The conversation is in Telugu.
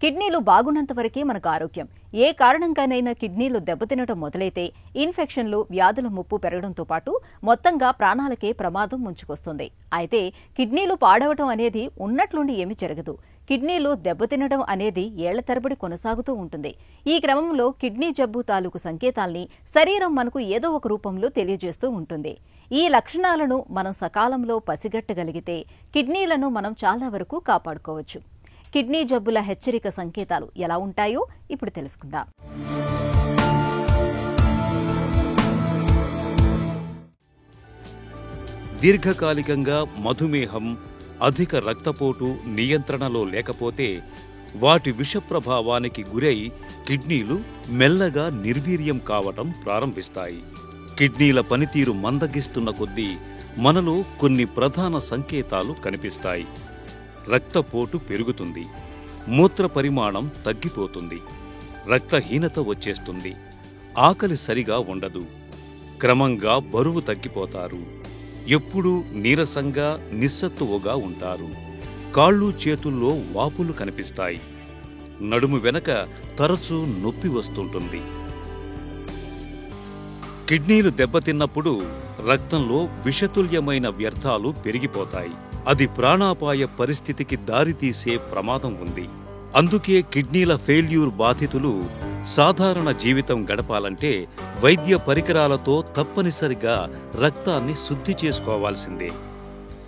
కిడ్నీలు బాగున్నంత వరకే మనకు ఆరోగ్యం. ఏ కారణంగానైనా కిడ్నీలు దెబ్బతినడం మొదలైతే ఇన్ఫెక్షన్లు, వ్యాధుల ముప్పు పెరగడంతో పాటు మొత్తంగా ప్రాణాలకే ప్రమాదం ముంచుకొస్తుంది. అయితే కిడ్నీలు పాడవడం అనేది ఉన్నట్లుండి ఏమీ జరగదు. కిడ్నీలు దెబ్బతినడం అనేది ఏళ్ల తరబడి కొనసాగుతూ ఉంటుంది. ఈ క్రమంలో కిడ్నీ జబ్బు తాలూకు సంకేతాల్ని శరీరం మనకు ఏదో ఒక రూపంలో తెలియజేస్తూ ఉంటుంది. ఈ లక్షణాలను మనం సకాలంలో పసిగట్టగలిగితే కిడ్నీలను మనం చాలా వరకు కాపాడుకోవచ్చు. కిడ్నీ జబ్బుల హెచ్చరిక సంకేతాలు ఎలా ఉంటాయో ఇప్పుడు తెలుసుకుందాం. దీర్ఘకాలికంగా మధుమేహం, అధిక రక్తపోటు నియంత్రణలో లేకపోతే వాటి విషప్రభావానికి గురై కిడ్నీలు మెల్లగా నిర్వీర్యం కావటం ప్రారంభిస్తాయి. కిడ్నీల పనితీరు మందగిస్తున్న కొద్దీ మనలో కొన్ని ప్రధాన సంకేతాలు కనిపిస్తాయి. రక్తపోటు పెరుగుతుంది, మూత్ర పరిమాణం తగ్గిపోతుంది, రక్తహీనత వచ్చేస్తుంది, ఆకలి సరిగా ఉండదు, క్రమంగా బరువు తగ్గిపోతారు, ఎప్పుడూ నీరసంగా నిస్సత్తువగా ఉంటారు, కాళ్ళు చేతుల్లో వాపులు కనిపిస్తాయి, నడుము వెనక తరచూ నొప్పి వస్తుంటుంది. కిడ్నీలు దెబ్బతిన్నప్పుడు రక్తంలో విషతుల్యమైన వ్యర్థాలు పెరిగిపోతాయి. అది ప్రాణాపాయ పరిస్థితికి దారితీసే ప్రమాదం ఉంది. అందుకే కిడ్నీల ఫెయిల్యూర్ బాధితులు సాధారణ జీవితం గడపాలంటే వైద్య పరికరాలతో తప్పనిసరిగా రక్తాన్ని శుద్ధి చేసుకోవాల్సిందే.